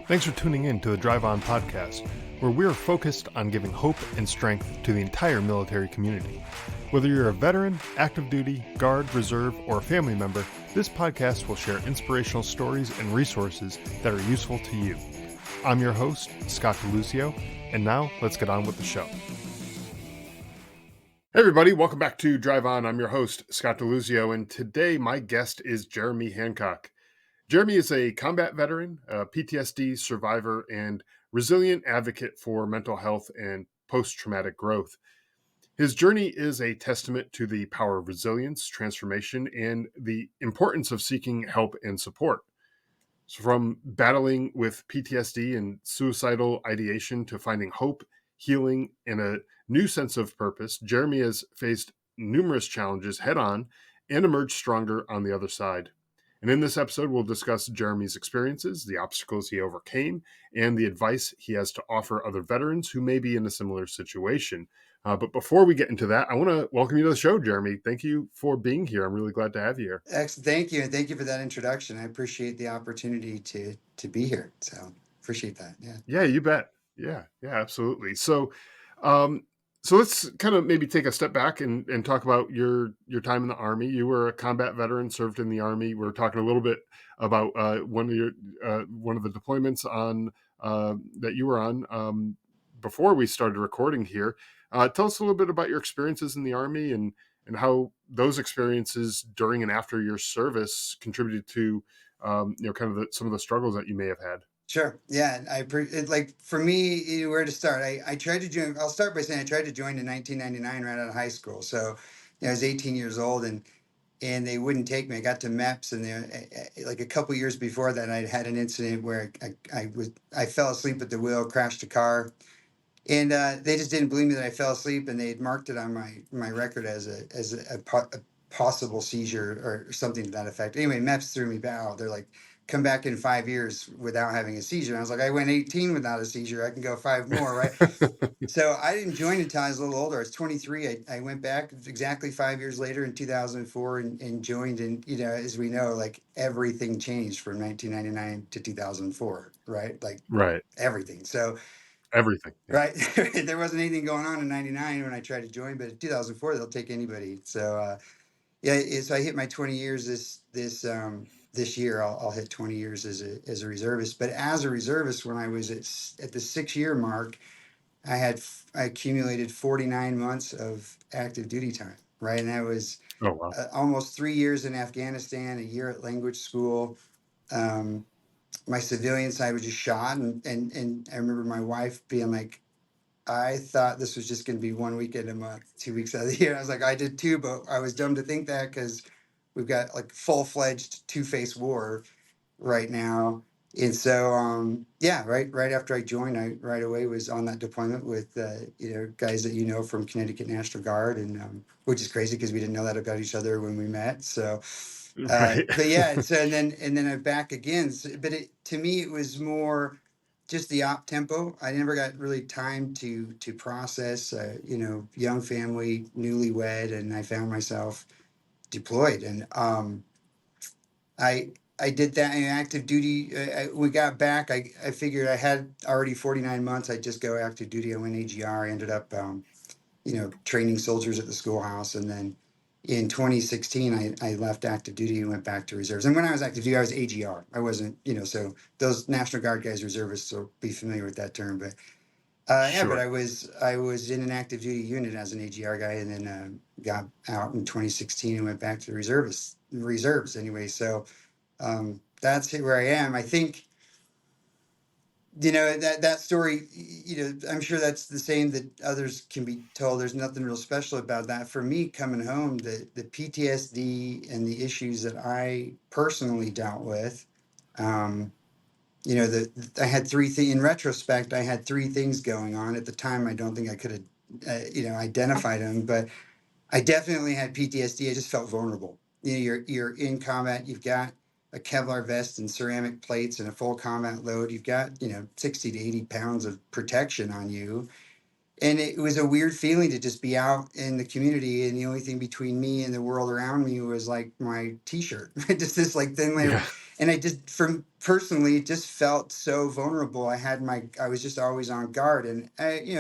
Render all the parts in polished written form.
Thanks for tuning in to the Drive On podcast, where we're focused on giving hope and strength to the entire military community. Whether you're a veteran, active duty, guard, reserve, or a family member, this podcast will share inspirational stories and resources that are useful to you. I'm your host, Scott DeLucio, and now let's get on with the show. Hey everybody, welcome back to Drive On. I'm your host, Scott DeLucio, and today my guest is Jeremy Hancock. Jeremy is a combat veteran, a PTSD survivor, and resilient advocate for mental health and post-traumatic growth. His journey is a testament to the power of resilience, transformation, and the importance of seeking help and support. So from battling with PTSD and suicidal ideation to finding hope, healing, and a new sense of purpose, Jeremy has faced numerous challenges head-on and emerged stronger on the other side. And in this episode, we'll discuss Jeremy's experiences, the obstacles he overcame, and the advice he has to offer other veterans who may be in a similar situation. But before we get into that, I want to welcome you to the show, Jeremy. Thank you for being here. I'm really glad to have you here. Excellent. Thank you. And thank you for that introduction. I appreciate the opportunity to be here. So appreciate that. Yeah, you bet. Yeah, absolutely. So let's kind of maybe take a step back and talk about your time in the Army. You were a combat veteran, served in the Army. We're talking a little bit about one of the deployments on that you were on before we started recording here. Tell us a little bit about your experiences in the Army and how those experiences during and after your service contributed to kind of some of the struggles that you may have had. Sure. Yeah. Like for me, where to start? I tried to join. I'll start by saying I tried to join in 1999 right out of high school. So I was 18 years old and they wouldn't take me. I got to MEPS and like a couple years before that, I had an incident where I fell asleep at the wheel, crashed a car. And they just didn't believe me that I fell asleep, and they had marked it on my record as a possible seizure or something to that effect. Anyway, MEPS threw me out. They're like, come back in 5 years without having a seizure. And I was like, I went 18 without a seizure. I can go 5 more, right? So I didn't join until I was a little older. I was 23. I went back exactly 5 years later in 2004 and joined. And, as we know, like everything changed from 1999 to 2004, right? Like Right. everything. So Everything. Yeah. right. There wasn't anything going on in 99 when I tried to join, but in 2004, they'll take anybody. So, so I hit my 20 years this year. I'll hit 20 years as a reservist. But as a reservist, when I was at the 6-year mark, I accumulated 49 months of active duty time. Right. And that was Oh, wow. almost 3 years in Afghanistan, a year at language school. My civilian side was just shot. And I remember my wife being like, I thought this was just going to be 1 weekend a month, 2 weeks out of the year. I was like, I did too, but I was dumb to think that because we've got like full-fledged two-faced war right now. And so, right after I joined, I right away was on that deployment with, guys that from Connecticut National Guard, and which is crazy because we didn't know that about each other when we met. So, Right. but yeah, so and then I'm back again. But to me, it was more just the op tempo. I never got really time to process. Young family, newlywed, and I found myself deployed. And I did that in active duty. We got back. I figured I had already 49 months. I'd just go active duty. I went AGR. I ended up, training soldiers at the schoolhouse, and then in 2016, I left active duty and went back to reserves. And when I was active duty, I was AGR. I wasn't, so those National Guard guys, reservists, will be familiar with that term. But Sure. but I was in an active duty unit as an AGR guy, and then got out in 2016 and went back to the reserves anyway. So that's where I am. I think that story, I'm sure that's the same that others can be told. There's nothing real special about that. For me, coming home, the PTSD and the issues that I personally dealt with, I had three things. In retrospect, I had three things going on. At the time, I don't think I could have, identified them, but I definitely had PTSD. I just felt vulnerable. You're in combat. You've got a Kevlar vest and ceramic plates and a full combat load. You've got 60 to 80 pounds of protection on you, and it was a weird feeling to just be out in the community, and the only thing between me and the world around me was like my T-shirt, just this like thin layer. Yeah. and I just from personally just felt so vulnerable. I was just always on guard, and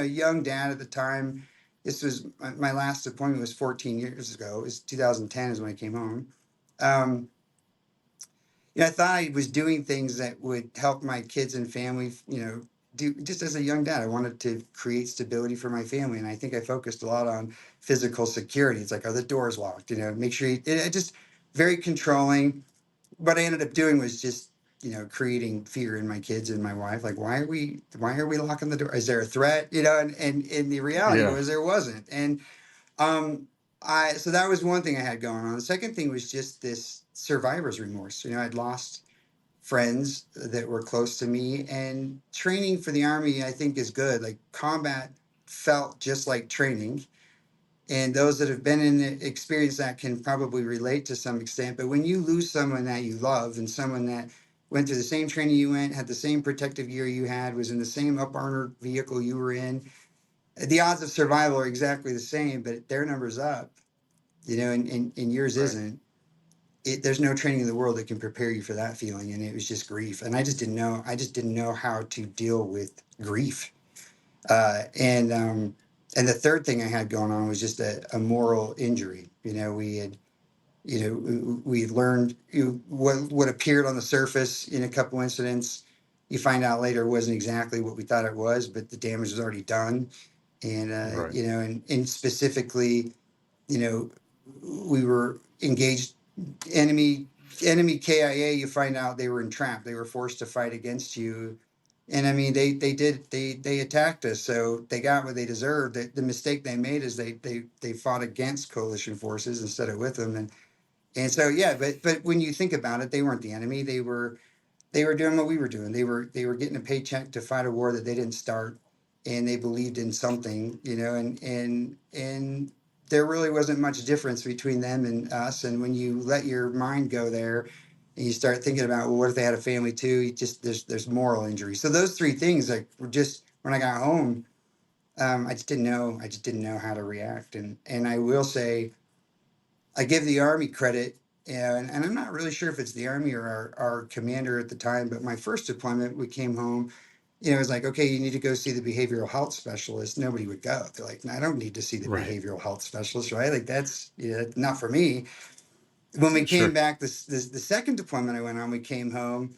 young dad at the time. This was my last deployment was 14 years ago. It was 2010 is when I came home. Um, I thought I was doing things that would help my kids and family. Do just as a young dad, I wanted to create stability for my family, and I think I focused a lot on physical security. It's like, are the doors locked? Make sure it just very controlling. What I ended up doing was just creating fear in my kids and my wife. Like, why are we locking the door? Is there a threat? And the reality Yeah. was there wasn't. And um I so that was one thing I had going on. The second thing was just this survivor's remorse. I'd lost friends that were close to me, and training for the army I think is good. Like combat felt just like training, and those that have been in the experience that can probably relate to some extent. But when you lose someone that you love and someone that went through the same training you went, had the same protective gear you had, was in the same up armored vehicle you were in, the odds of survival are exactly the same, but their number's up, and yours Right. isn't. There's no training in the world that can prepare you for that feeling, and it was just grief. And I just didn't know how to deal with grief. And the third thing I had going on was just a moral injury. We learned what appeared on the surface in a couple incidents. You find out later wasn't exactly what we thought it was, but the damage was already done. And Right. and specifically, you know, we were engaged enemy enemy KIA. You find out they were entrapped. They were forced to fight against you. And I mean, they attacked us, so they got what they deserved. The mistake they made is they fought against coalition forces instead of with them, and so yeah. But when you think about it, they weren't the enemy. They were doing what we were doing. They were getting a paycheck to fight a war that they didn't start, and they believed in something, and there really wasn't much difference between them and us. And when you let your mind go there, and you start thinking about, well, what if they had a family too? You just there's moral injury. So those three things, like, were just when I got home, I just didn't know how to react. And I will say I give the Army credit, and I'm not really sure if it's the Army or our commander at the time, but my first deployment, we came home, it was like, okay, you need to go see the behavioral health specialist. Nobody would go. They're like, no, I don't need to see the Right. behavioral health specialist, right? Like, that's not for me. When we came Sure. back, the second deployment I went on, we came home,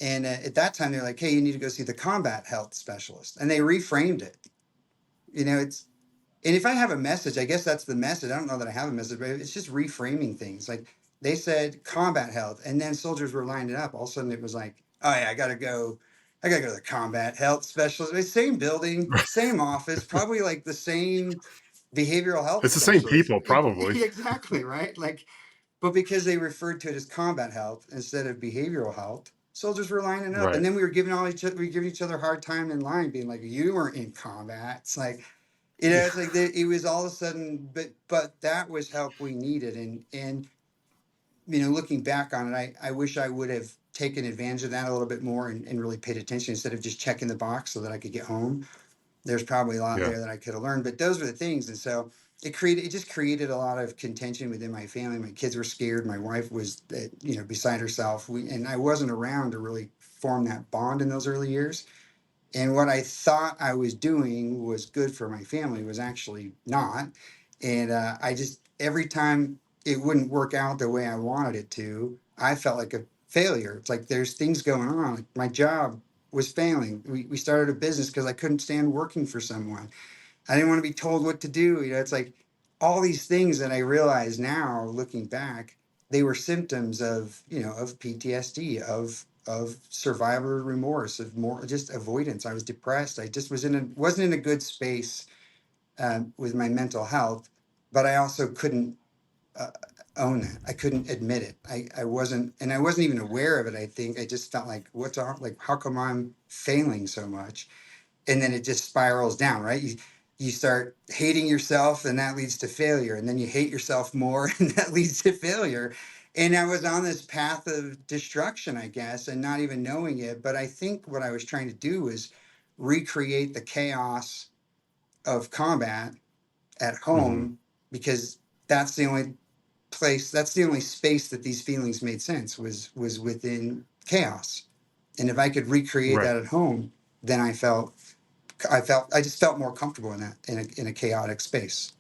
and at that time, they're like, hey, you need to go see the combat health specialist. And they reframed it. It's and if I have a message, I guess that's the message. I don't know that I have a message, but it's just reframing things. Like, they said combat health, and then soldiers were lining up. All of a sudden, it was like, oh yeah, I gotta go. I gotta go to the combat health specialist. Same building, same office, probably like the same behavioral health It's the same specialist. people, probably. Exactly right. Like, but because they referred to it as combat health instead of behavioral health, soldiers were lining up, Right. and then we were giving each other a hard time in line, being like, you weren't in combat. It's like, Yeah. it's like it was all of a sudden, but that was help we needed. And looking back on it, I wish I would have taken advantage of that a little bit more, and really paid attention instead of just checking the box so that I could get home. There's probably a lot Yeah. there that I could have learned, but those were the things. And so it just created a lot of contention within my family. My kids were scared. My wife was, beside herself. And I wasn't around to really form that bond in those early years. And what I thought I was doing was good for my family was actually not. And I just, every time it wouldn't work out the way I wanted it to, I felt like a failure. It's like there's things going on. Like, my job was failing. We started a business because I couldn't stand working for someone. I didn't want to be told what to do. It's like all these things that I realize now, looking back, they were symptoms of PTSD, of survivor remorse, of more just avoidance. I was depressed. I just wasn't in a good space with my mental health, but I also couldn't uh, own that. I couldn't admit it. I wasn't, and I wasn't even aware of it. I think I just felt like, how come I'm failing so much? And then it just spirals down, right? You start hating yourself, and that leads to failure, and then you hate yourself more, and that leads to failure. And I was on this path of destruction, I guess, and not even knowing it. But I think what I was trying to do was recreate the chaos of combat at Hmm. home, because that's the only place, that's the only space that these feelings made sense, was within chaos. And if I could recreate Right. that at home, then I just felt more comfortable in that, in a chaotic space.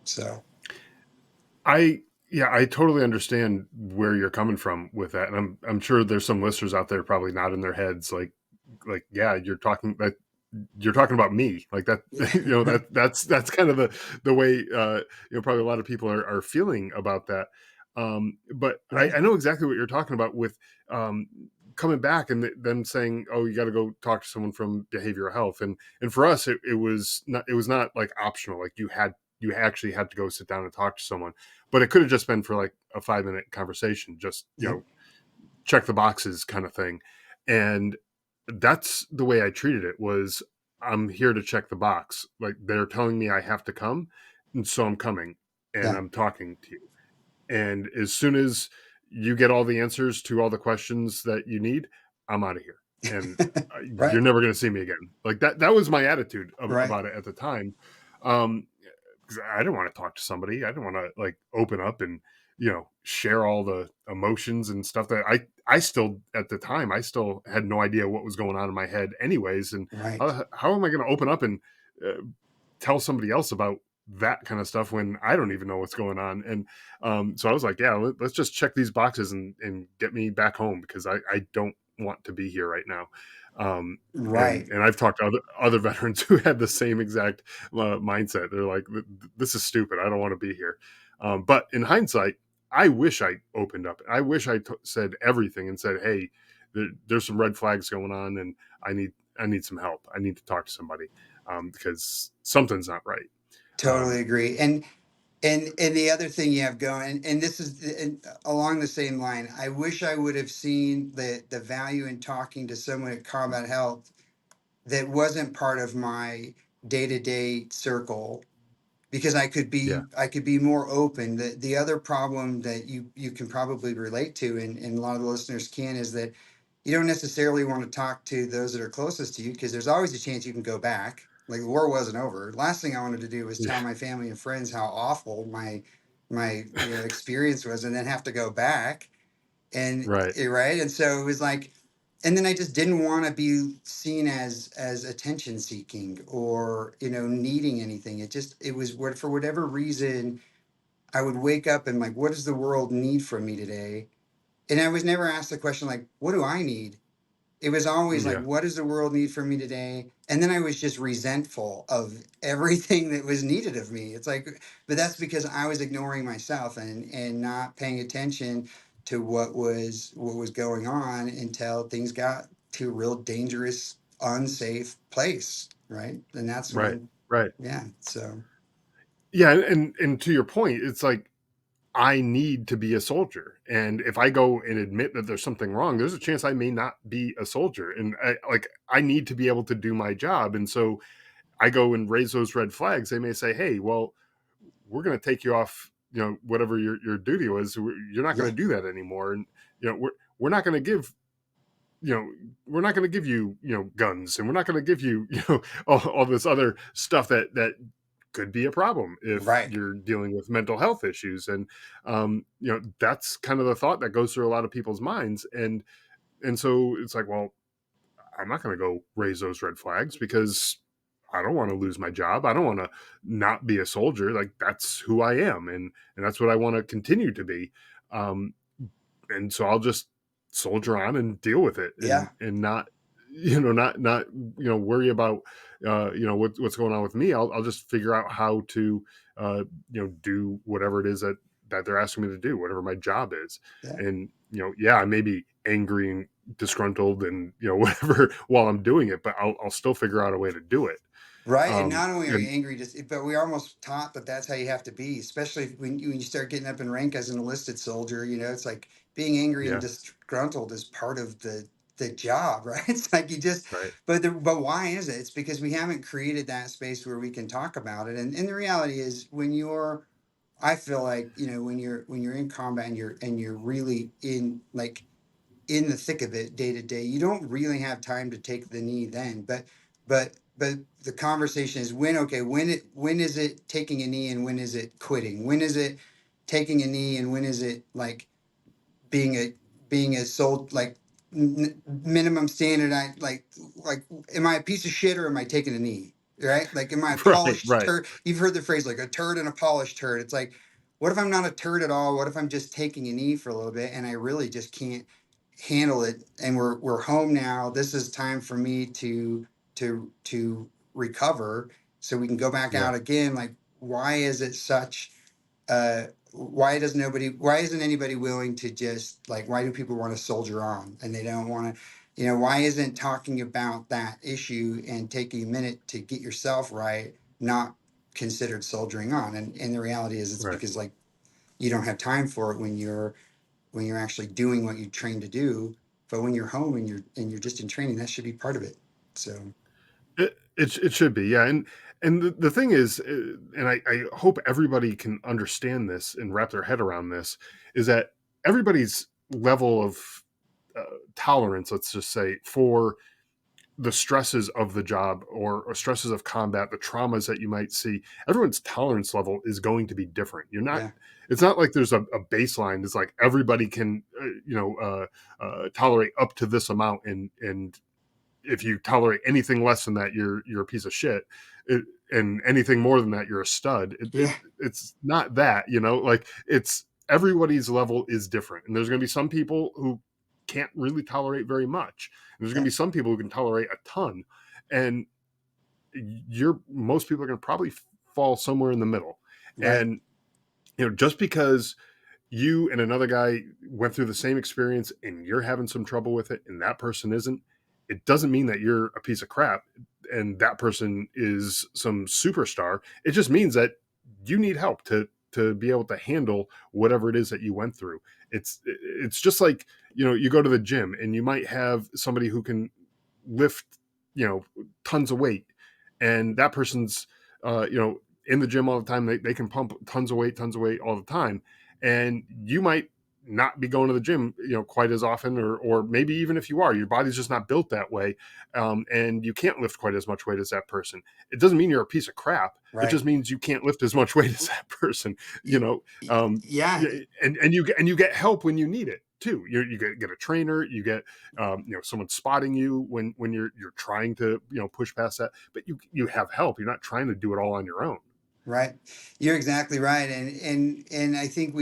So I yeah, I totally understand where you're coming from with that, and I'm sure there's some listeners out there probably nodding their heads yeah, you're talking about me like that. yeah. That's kind of the way probably a lot of people are feeling about that. But I Right. know exactly what you're talking about with um, coming back and them saying, "Oh, you got to go talk to someone from behavioral health." And for us, it was not like optional. Like you actually had to go sit down and talk to someone, but it could have just been for like a 5 minute conversation, just Yep. check the boxes kind of thing. And that's the way I treated it was I'm here to check the box. Like they're telling me I have to come, and so I'm coming and Yeah. I'm talking to you. And as soon as you get all the answers to all the questions that you need, I'm out of here. And Right. you're never going to see me again. Like that was my attitude Right. about it at the time. Um, 'Cause I didn't want to talk to somebody. I didn't want to like open up and share all the emotions and stuff that I still at the time I still had no idea what was going on in my head anyways. And Right. how am I going to open up and uh, tell somebody else about that kind of stuff when I don't even know what's going on? And so I was like, yeah, let's just check these boxes and get me back home because I don't want to be here right now. Um, and Right. and I've talked to other veterans who had the same exact mindset. They're like, "This is stupid. I don't want to be here." But in hindsight, I wish I opened up. I wish said everything and said, "Hey, there's some red flags going on, and I need some help. I need to talk to somebody because something's not right." Totally Um, agree. And the other thing you have going, and this is along the same line, I wish I would have seen the value in talking to someone at Combat Health that wasn't part of my day-to-day circle, because yeah, I could be more open. The other problem that you can probably relate to, and a lot of the listeners can, is that you don't necessarily want to talk to those that are closest to you, because there's always a chance you can go back. Like, the war wasn't over. Last thing I wanted to do was yeah, tell my family and friends how awful my experience was, and then have to go back. And right, right. And so it was like, and then I just didn't want to be seen as attention seeking, or needing anything. It was what, for whatever reason, I would wake up and like, what does the world need from me today? And I was never asked the question like, what do I need? It was always like, yeah, what does the world need from me today? And then I was just resentful of everything that was needed of me. It's like, but that's because I was ignoring myself, and not paying attention to what was going on, until things got to a real dangerous, unsafe place. Right. And that's right, when, right. yeah. So Yeah, and to your point, it's like I need to be a soldier. And if I go and admit that there's something wrong, there's a chance I may not be a soldier. And I need to be able to do my job. And so I go and raise those red flags. They may say, "Hey, well, we're going to take you off, whatever your duty was. You're not going yeah. to do that anymore." And we're not going to give we're not going to give you guns, and we're not going to give you all this other stuff that could be a problem if Right. you're dealing with mental health issues. And that's kind of the thought that goes through a lot of people's minds. And so it's like, well, I'm not going to go raise those red flags because I don't want to lose my job. I don't want to not be a soldier. Like that's who I am, and that's what I want to continue to be. um and so I'll just soldier on and deal with it, Yeah. and not not worry about what's going on with me. I'll just figure out how to do whatever it is that they're asking me to do, whatever my job is. Yeah. And yeah, I may be angry and disgruntled and whatever while I'm doing it, but I'll still figure out a way to do it. Right, and um not only are you and angry, just but we're almost taught that that's how you have to be, especially when you start getting up in rank as an enlisted soldier. It's like being angry and yeah, disgruntled is part of the job, right? It's like you just, right, but why is it? It's because we haven't created that space where we can talk about it. And the reality is, I feel like, when you're in combat, and you're really in the thick of it day to day, you don't really have time to take the knee then. But the conversation is, when is it taking a knee, and when is it quitting? When is it taking a knee, and when is it like being a being a soul like minimum standard. I like am I a piece of shit or am I taking a knee? Right? Like am I a Right, polished right, turd? You've heard the phrase like a turd and a polished turd. It's like, what if I'm not a turd at all? What if I'm just taking a knee for a little bit and I really just can't handle it? And we're home now. This is time for me to recover so we can go back yeah, out again. Like, why is it such why isn't anybody willing to just like, why do people want to soldier on and they don't want to, why isn't talking about that issue and taking a minute to get yourself right not considered soldiering on? And the reality is it's right. because like you don't have time for it when you're actually doing what you trained to do. But when you're home and you're just in training, that should be part of it. So It should be, yeah, and the thing is, and I hope everybody can understand this and wrap their head around this, is that everybody's level of uh, tolerance, let's just say, for the stresses of the job or stresses of combat, the traumas that you might see, everyone's tolerance level is going to be different. You're not. yeah, It's not like there's a baseline. It's like everybody can, tolerate up to this amount, and if you tolerate anything less than that, you're a piece of shit. And anything more than that, you're a stud. yeah, It's not that, like it's everybody's level is different, and there's going to be some people who can't really tolerate very much, and there's going yeah, to be some people who can tolerate a ton, and you're most people are going to probably fall somewhere in the middle, right, and just because you and another guy went through the same experience and you're having some trouble with it and that person isn't, it doesn't mean that you're a piece of crap and that person is some superstar. It just means that you need help to be able to handle whatever it is that you went through. It's just like, you go to the gym and you might have somebody who can lift, tons of weight, and that person's in the gym all the time. They can pump tons of weight all the time, and you might not be going to the gym quite as often, or maybe even if you are, your body's just not built that way, and you can't lift quite as much weight as that person. It doesn't mean you're a piece of crap. It right. just means you can't lift as much weight as that person. you Y- know um yeah, yeah, and you get help when you need it too. You get a trainer, you get someone spotting you when you're trying to push past that, but you have help. You're not trying to do it all on your own. right. You're exactly right. And I think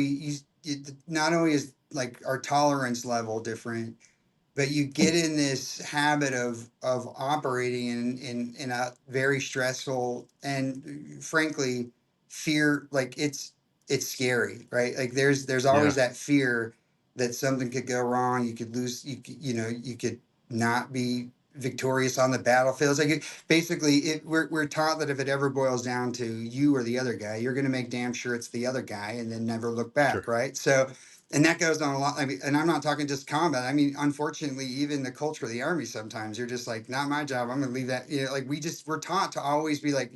not only is like our tolerance level different, but you get in this habit of operating in a very stressful and frankly fear, like it's scary, right? Like there's always Yeah, that fear that something could go wrong, you could lose, you could not be victorious on the battlefield. It's like basically we're taught that if it ever boils down to you or the other guy, you're going to make damn sure it's the other guy and then never look back, sure. right? So and that goes on a lot. I mean, and I'm not talking just combat. I mean, unfortunately, even the culture of the army, sometimes you're just like, not my job. I'm going to leave that. Like we're taught to always be like,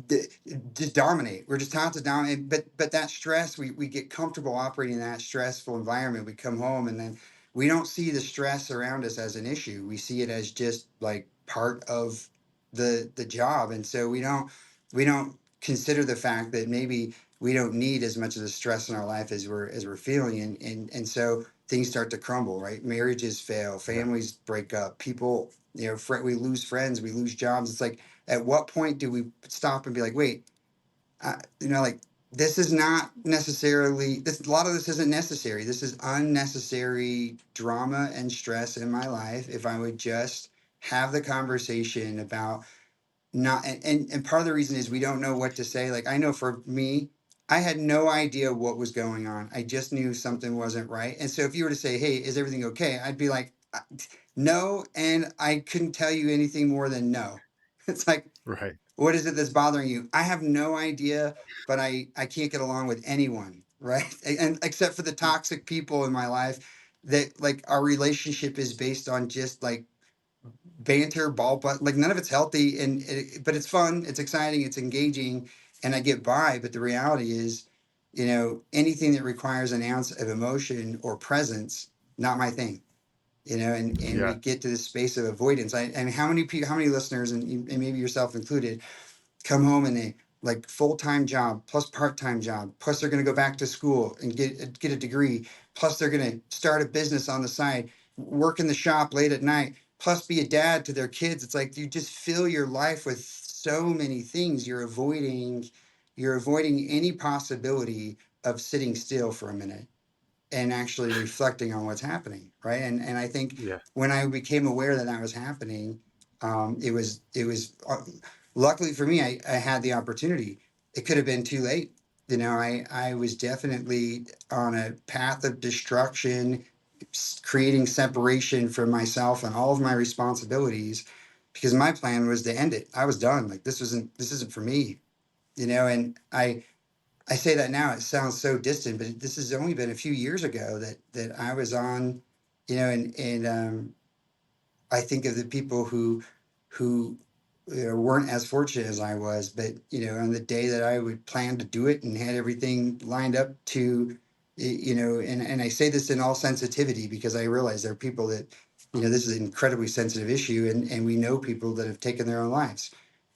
d- just dominate. We're just taught to dominate. But that stress, we get comfortable operating in that stressful environment. We come home and then we don't see the stress around us as an issue. We see it as just like part of the job. And so we don't consider the fact that maybe we don't need as much of the stress in our life as we're feeling. And so things start to crumble, right? Marriages fail, Yeah, families break up, people, we lose friends, we lose jobs. It's like, at what point do we stop and be like, wait, like this is not necessarily this. A lot of this isn't necessary. This is unnecessary drama and stress in my life. If I would just have the conversation about not, and part of the reason is we don't know what to say. Like I know for me, I had no idea what was going on. I just knew something wasn't right. And so if you were to say, hey, is everything okay? I'd be like, no, and I couldn't tell you anything more than no. It's like, right. what is it that's bothering you? I have no idea, but I can't get along with anyone, right? And except for the toxic people in my life, that like our relationship is based on just like banter, ball, but like none of it's healthy, but it's fun, it's exciting, it's engaging, and I get by. But the reality is, anything that requires an ounce of emotion or presence, not my thing. And we Yeah, get to this space of avoidance. And how many people, how many listeners, and maybe yourself included, come home and they like full-time job plus part-time job, plus they're going to go back to school and get a degree, plus they're going to start a business on the side, work in the shop late at night, plus be a dad to their kids. It's like you just fill your life with so many things. You're avoiding any possibility of sitting still for a minute and actually reflecting on what's happening, right? And I think Yeah. when I became aware that that was happening, it was luckily for me, I had the opportunity. It could have been too late. I was definitely on a path of destruction, creating separation from myself and all of my responsibilities, because my plan was to end it. I was done. Like this isn't for me, and I say that now, it sounds so distant, but this has only been a few years ago that I was on, and I think of the people who weren't as fortunate as I was, but on the day that I would plan to do it and had everything lined up to, and I say this in all sensitivity because I realize there are people that, this is an incredibly sensitive issue, and we know people that have taken their own lives.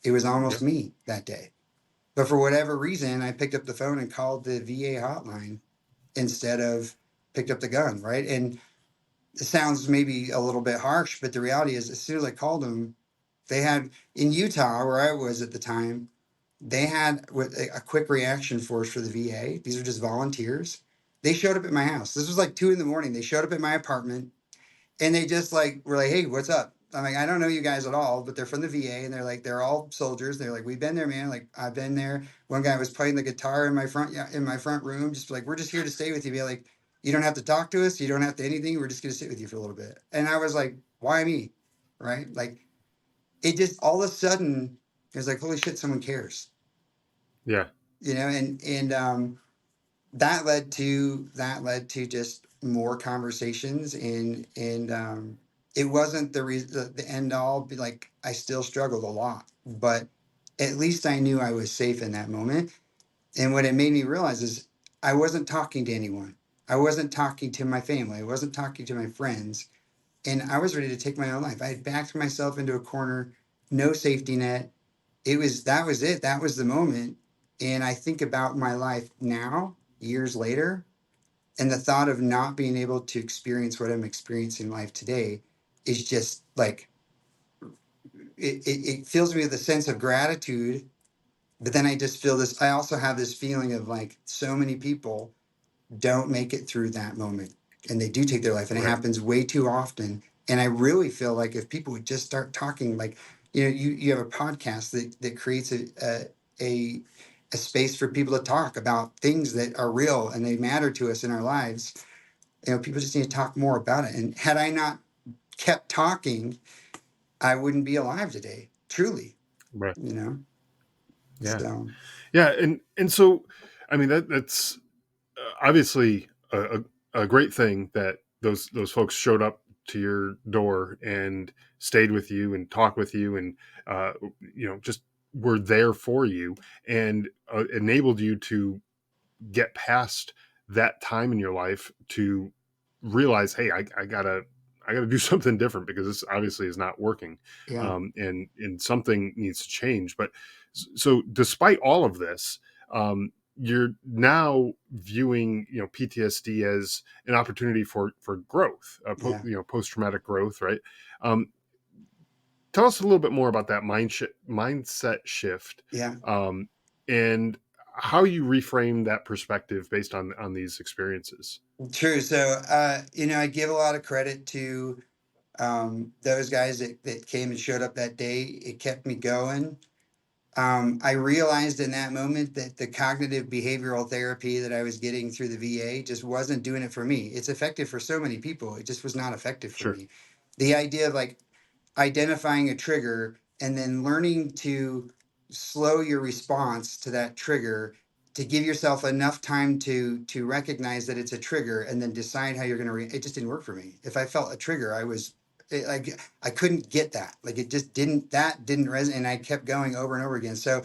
It was almost Yep. me that day. But for whatever reason, I picked up the phone and called the VA hotline instead of picked up the gun, right? And it sounds maybe a little bit harsh, but the reality is, as soon as I called them, they had in Utah, where I was at the time, they had with a quick reaction force for the VA. These are just volunteers. They showed up at my house. This was like 2 a.m. They showed up at my apartment and they just like were like, "Hey, what's up?" I'm like, "I don't know you guys at all, but they're from the VA," and they're like, they're all soldiers. They're like, "We've been there, man. Like, I've been there." One guy was playing the guitar in my front, yeah, in my front room, just like, "We're just here to stay with you." Be like, "You don't have to talk to us. You don't have to anything. We're just gonna sit with you for a little bit." And I was like, "Why me?" Right? Like, it just all of a sudden, it was like, "Holy shit, someone cares." Yeah. And that led to just more conversations, and it wasn't the end all. Be like, I still struggled a lot, but at least I knew I was safe in that moment. And what it made me realize is I wasn't talking to anyone. I wasn't talking to my family. I wasn't talking to my friends, and I was ready to take my own life. I had backed myself into a corner, no safety net. That was it. That was the moment. And I think about my life now, years later, and the thought of not being able to experience what I'm experiencing in life today is just like it fills me with a sense of gratitude. But then I just feel this. I also have this feeling of like so many people don't make it through that moment, and they do take their life, and it Right. happens way too often. And I really feel like if people would just start talking, like, you have a podcast that creates a a space for people to talk about things that are real and they matter to us in our lives. People just need to talk more about it. And had I not kept talking, I wouldn't be alive today, truly. Right. You know. Yeah. So Yeah. And so, I mean, that's obviously a great thing that those folks showed up to your door and stayed with you and talked with you and uh, just were there for you and enabled you to get past that time in your life to realize, hey, I gotta do something different because this obviously is not working, yeah, and something needs to change. But so, despite all of this, you're now viewing PTSD as an opportunity for growth, yeah, post traumatic growth, right? Um, Tell us a little bit more about that mindset shift, yeah. um, and how you reframe that perspective based on these experiences. True. So, I give a lot of credit to those guys that came and showed up that day. It kept me going. I realized in that moment that the cognitive behavioral therapy that I was getting through the VA just wasn't doing it for me. It's effective for so many people. It just was not effective for Sure. me. The idea of like identifying a trigger and then learning to slow your response to that trigger to give yourself enough time to recognize that it's a trigger and then decide how you're going to it just didn't work for me. If I felt a trigger, like I couldn't get that. Like it just didn't resonate, and I kept going over and over again. So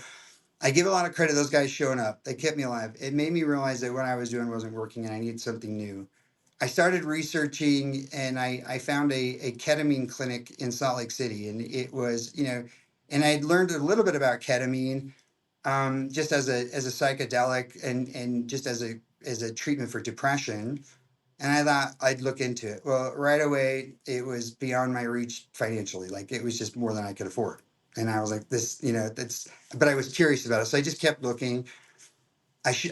I give a lot of credit to those guys showing up. They kept me alive. It made me realize that what I was doing wasn't working and I needed something new. I started researching, and I found a ketamine clinic in Salt Lake City. And it was, and I had learned a little bit about ketamine. just as a psychedelic and just as a treatment for depression. And I thought I'd look into it. Well, right away, it was beyond my reach financially. Like it was just more than I could afford. And I was like, this, that's, but I was curious about it. So I just kept looking.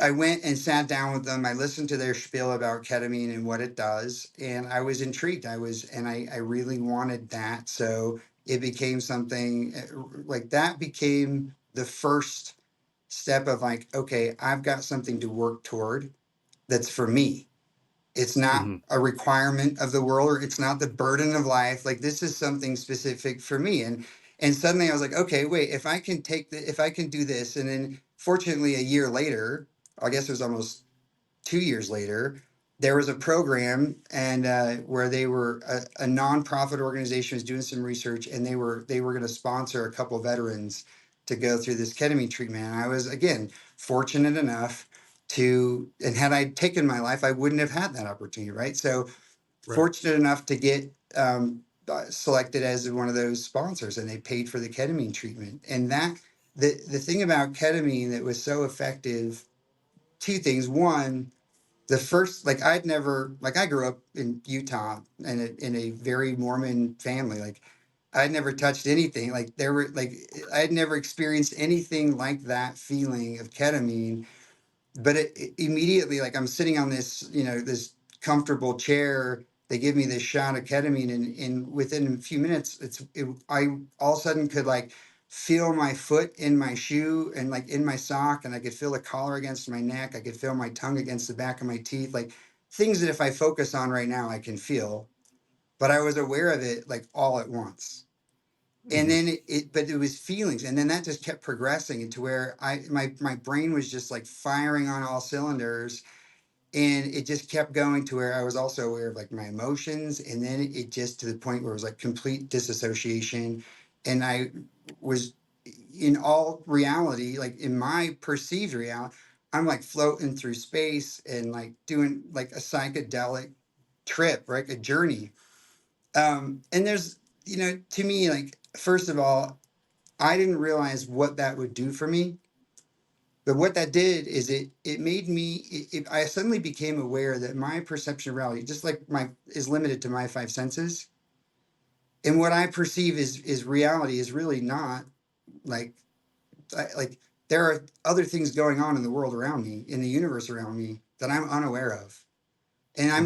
I went and sat down with them. I listened to their spiel about ketamine and what it does. And I was intrigued. I really wanted that. So it became something like that became the first step of like, okay, I've got something to work toward that's for me. It's not Hmm. a requirement of the world, or it's not the burden of life. Like this is something specific for me. And suddenly I was like, okay, wait, if I can do this. And then fortunately a year later, I guess it was almost 2 years later, there was a program and where they were a nonprofit organization was doing some research, and they were going to sponsor a couple veterans to go through this ketamine treatment. And I was again fortunate enough to, and had I taken my life, I wouldn't have had that opportunity, right? So Right. fortunate enough to get selected as one of those sponsors, and they paid for the ketamine treatment. And that the thing about ketamine that was so effective, two things. One, the first, like I'd never, like I grew up in Utah in a very Mormon family. Like I'd never touched anything. Like there were like I'd never experienced anything like that feeling of ketamine. But it immediately, like I'm sitting on this, this comfortable chair. They give me this shot of ketamine, and within a few minutes, I all of a sudden could like feel my foot in my shoe and like in my sock, and I could feel the collar against my neck. I could feel my tongue against the back of my teeth, like things that if I focus on right now, I can feel. But I was aware of it like all at once. And Hmm. then but it was feelings, and then that just kept progressing into where my brain was just like firing on all cylinders, and it just kept going to where I was also aware of like my emotions, and then it just to the point where it was like complete disassociation, and I was in all reality, like in my perceived reality, I'm like floating through space and like doing like a psychedelic trip, right? A journey. And there's, to me, like first of all, I didn't realize what that would do for me. But what that did is it made me I suddenly became aware that my perception of reality, just like my is limited to my five senses. And what I perceive is reality is really not like like there are other things going on in the world around me, in the universe around me that I'm unaware of. And Hmm.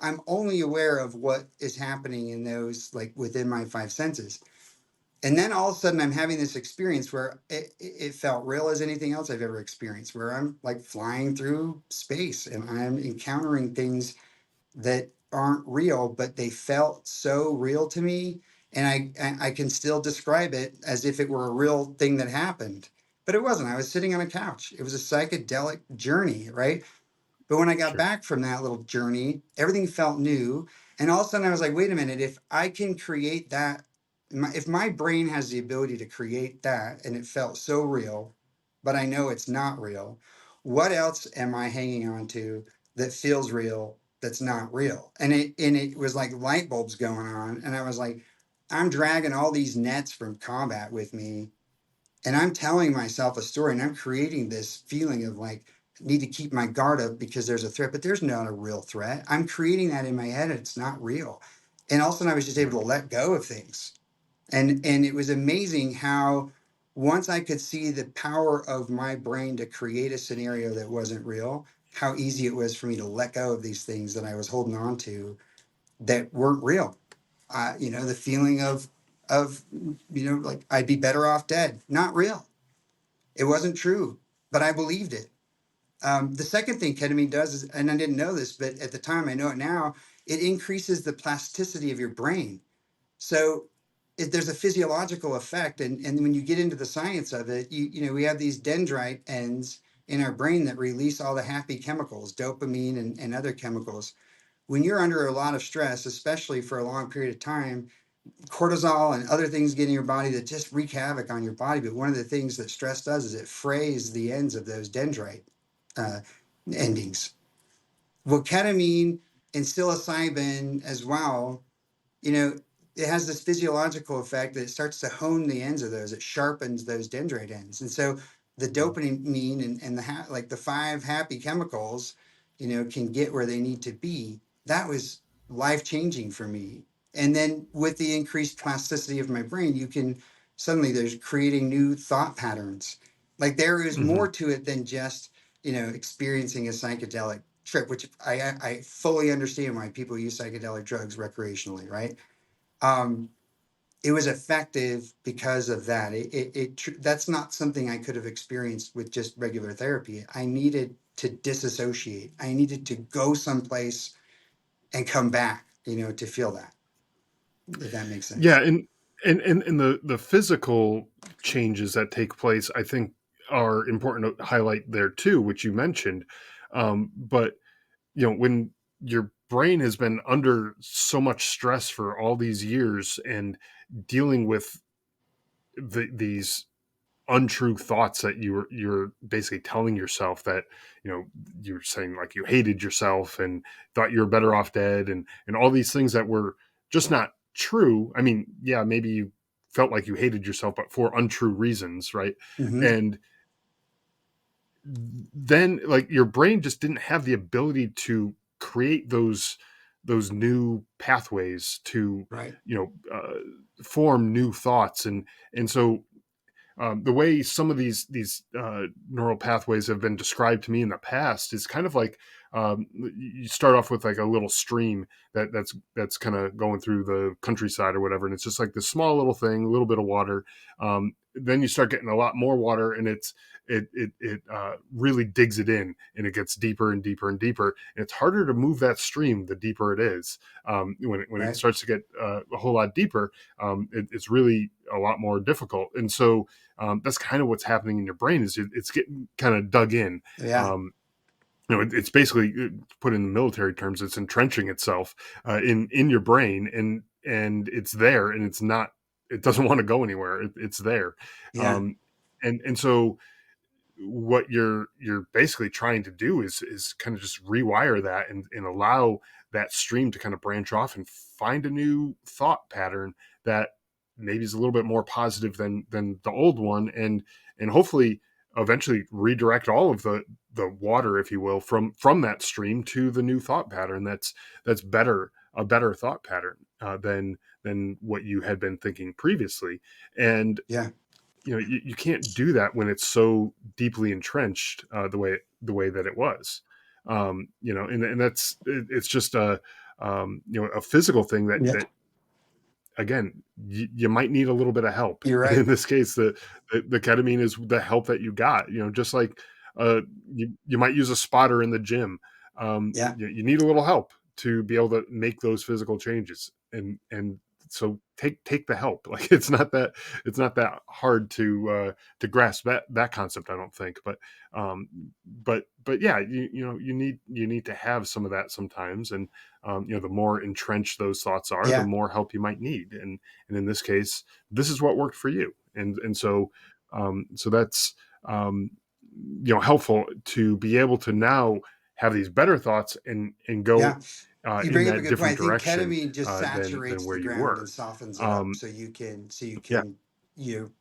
I'm only aware of what is happening in those like within my five senses. And then all of a sudden I'm having this experience where it felt real as anything else I've ever experienced, where I'm like flying through space and I'm encountering things that aren't real, but they felt so real to me. And I can still describe it as if it were a real thing that happened, but it wasn't. I was sitting on a couch. It was a psychedelic journey, right? But when I got Sure. back from that little journey, everything felt new. And all of a sudden I was like, wait a minute, if I can create that, if my brain has the ability to create that and it felt so real, but I know it's not real, what else am I hanging on to that feels real that's not real? And it was like light bulbs going on. And I was like, I'm dragging all these nets from combat with me, and I'm telling myself a story, and I'm creating this feeling of like need to keep my guard up because there's a threat, but there's not a real threat. I'm creating that in my head, and it's not real. And all of a sudden I was just able Right. to let go of things. And it was amazing how once I could see the power of my brain to create a scenario that wasn't real, how easy it was for me to let go of these things that I was holding on to that weren't real. The feeling of like I'd be better off dead, not real. It wasn't true, but I believed it. The second thing ketamine does is, and I didn't know this, but at the time I know it now, it increases the plasticity of your brain. So there's a physiological effect, and when you get into the science of it, we have these dendrite ends in our brain that release all the happy chemicals, dopamine and other chemicals. When you're under a lot of stress, especially for a long period of time, cortisol and other things get in your body that just wreak havoc on your body. But one of the things that stress does is it frays the ends of those dendrite uh, endings. Well, ketamine and psilocybin as well, you know, it has this physiological effect that it starts to hone the ends of those. It sharpens those dendrite ends. And so the dopamine and like the five happy chemicals, can get where they need to be. That was life changing for me. And then with the increased plasticity of my brain, you can suddenly there's creating new thought patterns. Like there is Hmm. more to it than just, experiencing a psychedelic trip, which I fully understand why people use psychedelic drugs recreationally, right? Um, it was effective because of that. That's not something I could have experienced with just regular therapy. I needed to disassociate. I needed to go someplace and come back, to feel that, if that makes Yeah, sense. and the physical changes that take place, I think, are important to highlight there too, which you mentioned. But when your brain has been under so much stress for all these years and dealing with these untrue thoughts that you're basically telling yourself, that you know you're saying like you hated yourself and thought you were better off dead, and all these things that were just not true. I mean, yeah, maybe you felt like you hated yourself, but for untrue reasons, right? Hmm. And then like your brain just didn't have the ability to create those new pathways to Right. you know uh, form new thoughts. And so the way some of these neural pathways have been described to me in the past is kind of like, you start off with like a little stream that's kind of going through the countryside or whatever, and it's just like this small little thing, a little bit of water. Then you start getting a lot more water, and it really digs it in, and it gets deeper and deeper and deeper, and it's harder to move that stream the deeper it is. When it Right. starts to get a whole lot deeper, it's really a lot more difficult. And so that's kind of what's happening in your brain, is it's getting kind of dug in. Yeah. um, it's basically, put in the military terms, it's entrenching itself in your brain, and it's there, and it doesn't want to go anywhere. It's there. Yeah. um, and so what you're basically trying to do is kind of just rewire that, and allow that stream to kind of branch off and find a new thought pattern that maybe is a little bit more positive than the old one, and hopefully eventually redirect all of the water, if you will, from that stream to the new thought pattern that's better, a better thought pattern than what you had been thinking previously. And Yeah. you can't do that when it's so deeply entrenched, the way that it was. And it's just a physical thing Yeah. that again, you might need a little bit of help. You're And in right. this case, the ketamine is the help that you got. Just like, you might use a spotter in the gym. Yeah. You need a little help to be able to make those physical changes, and so take the help. Like, it's not that hard to grasp that concept, I don't think. But yeah, you need to have some of that sometimes. And the more entrenched those thoughts are, the Yeah. more help you might need. And in this case, this is what worked for you. And so that's, um, helpful to be able to now have these better thoughts, and go Yeah. You in bring up a that good point. I different think direction ketamine just than saturates where the you ground were. and softens it up Um, so you yeah. can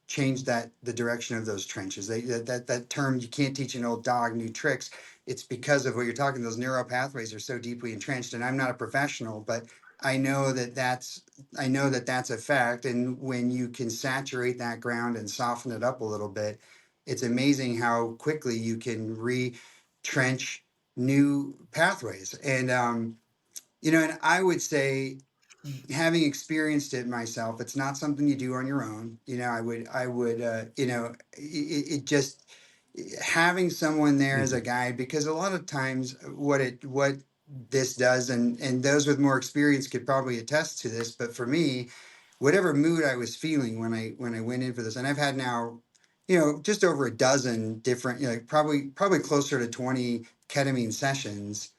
change the direction of those trenches. That term, you can't teach an old dog new tricks. It's because of what you're talking. Those neural pathways are so deeply entrenched. And I'm not a professional, but I know that's a fact. And when you can saturate that ground and soften it up a little bit, it's amazing how quickly you can retrench new pathways. And I would say, having experienced it myself, it's not something you do on your own. I would, it just having someone there as a Mhm. guide, because a lot of times what this does, and those with more experience could probably attest to this, but for me, whatever mood I was feeling when I went in for this, and I've had now, just over a dozen different, probably closer to 20 ketamine sessions,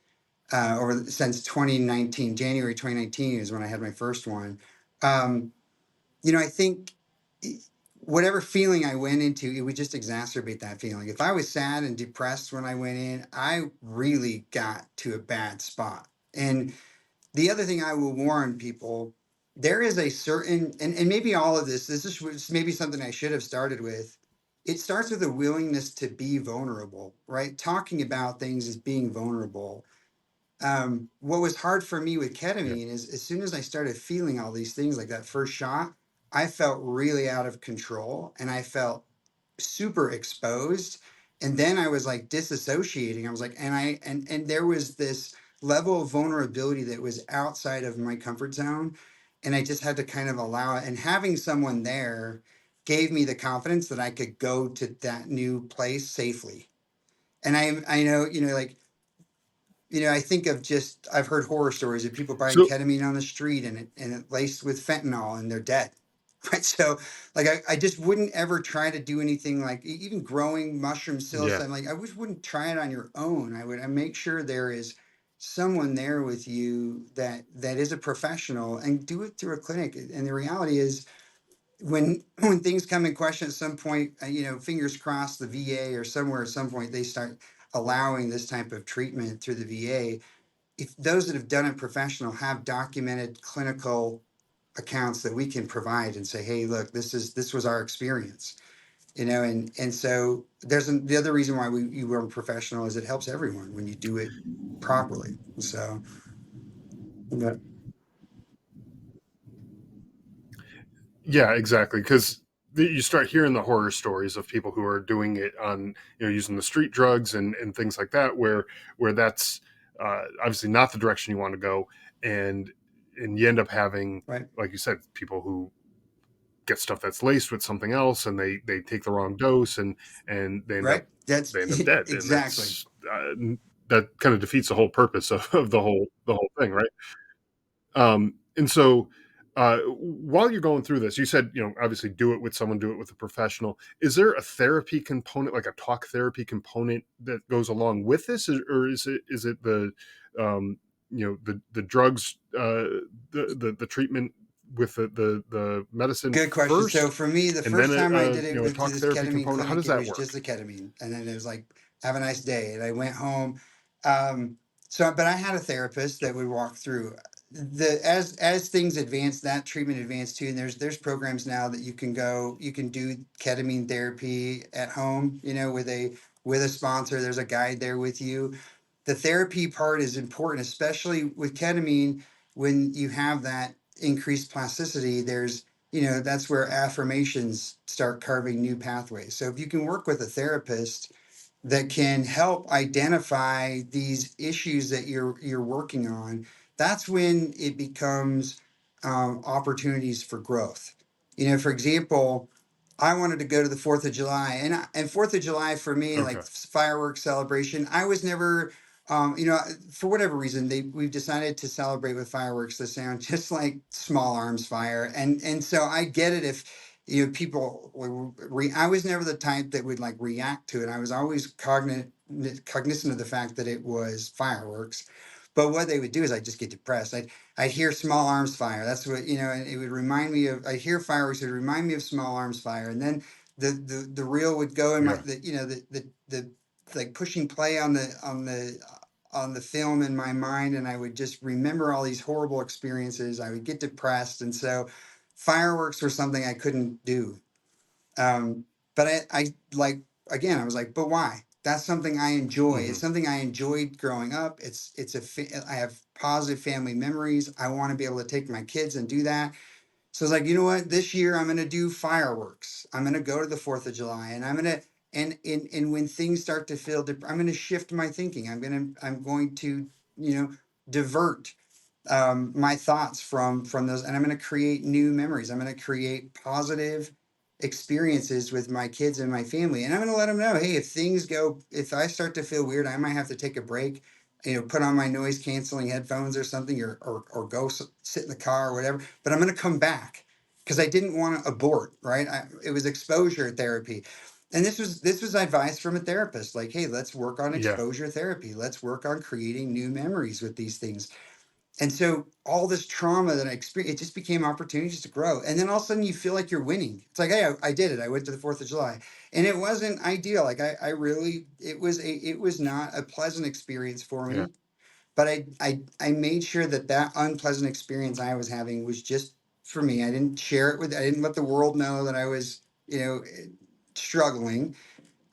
or since 2019. January 2019 is when I had my first one. Um, I think whatever feeling I went into, it would just exacerbate that feeling. If I was sad and depressed when I went in, I really got to a bad spot. And the other thing I will warn people, there is a certain, and maybe all of this is maybe something I should have started with, it starts with a willingness to be vulnerable, right? Talking about things is being vulnerable. What was hard for me with Yeah. ketamine is as soon as I started feeling all these things, like that first shot, I felt really out of control and I felt super exposed. And then I was like disassociating. I was like, and there was this level of vulnerability that was outside of my comfort zone. And I just had to kind of allow it. And having someone there gave me the confidence that I could go to that new place safely. And I know, like, I think of just I've heard horror stories of people buying So ketamine on the street and it laced with fentanyl and they're dead. Right. So like I just wouldn't ever try to do anything like even growing mushroom yeah. psilocybin. Like I just wouldn't try it on your own. I make sure there is someone there with you that is a professional and do it through a clinic. And the reality is when things come in question at some point, fingers crossed, the VA or somewhere at some point they start allowing this type of treatment through the VA. If those that have done it professional have documented clinical accounts that we can provide and say, hey, look, this was our experience, and so the other reason why you were professional is it helps everyone when you do it properly. So yeah. Yeah, exactly. Because you start hearing the horror stories of people who are doing it on, using the street drugs and things like that, where that's obviously not the direction you want to go, and you end up having, Right, like you said, people who get stuff that's laced with something else, and they take the wrong dose, and right, that's they end up dead, and exactly that kind of defeats the whole purpose of the whole thing, right? And so, while you're going through this, you said, obviously do it with someone, do it with a professional. Is there a therapy component, like a talk therapy component that goes along with this? Or is it um, the drugs, the treatment with the medicine good question. So first, for me, the and then first time I did it a with talk this therapy ketamine component? How clinic, does it that was just work? the ketamine, and then it was like, have a nice day, and I went home. But I had a therapist that would walk through as things advance, that treatment advanced too. And there's programs now that you can do ketamine therapy at home, with a sponsor. There's a guide there with you. The therapy part is important, especially with ketamine. When you have that increased plasticity, that's where affirmations start carving new pathways. So if you can work with a therapist that can help identify these issues that you're working on, that's when it becomes opportunities for growth. For example, I wanted to go to the Fourth of July, and Fourth of July for me, like Okay. fireworks celebration. I was never, for whatever reason, we've decided to celebrate with fireworks that sound just like small arms fire, and so I get it if people I was never the type that would like react to it. I was always cognizant of the fact that it was fireworks. But what they would do is I'd just get depressed. I'd hear small arms fire. That's what, and it would remind me of, I hear fireworks, it would remind me of small arms fire. And then the reel would go in my, Yeah. the like pushing play on the film in my mind. And I would just remember all these horrible experiences. I would get depressed. And so fireworks were something I couldn't do. But I like, again, I was like, but why? That's something I enjoy. Hmm. It's something I enjoyed growing up. I have positive family memories. I want to be able to take my kids and do that. So I was like, you know what? This year I'm going to do fireworks. I'm going to go to the 4th of July and I'm going to, and when things start to feel, I'm going to shift my thinking. I'm going to, divert my thoughts from those, and I'm going to create new memories. I'm going to create positive experiences with my kids and my family, and I'm going to let them know, hey, if I start to feel weird, I might have to take a break, put on my noise canceling headphones or something, or go sit in the car or whatever, but I'm going to come back because I didn't want to abort, right? It was exposure therapy. And this was advice from a therapist, like, hey, let's work on Yeah. exposure therapy, let's work on creating new memories with these things. And so all this trauma that I experienced, it just became opportunities to grow. And then all of a sudden you feel like you're winning. It's like, hey, I did it. I went to the 4th of July. And it wasn't ideal. Like I really, it was not a pleasant experience for Yeah. me. But I made sure that unpleasant experience I was having was just for me. I didn't share it I didn't let the world know that I was, you know, struggling,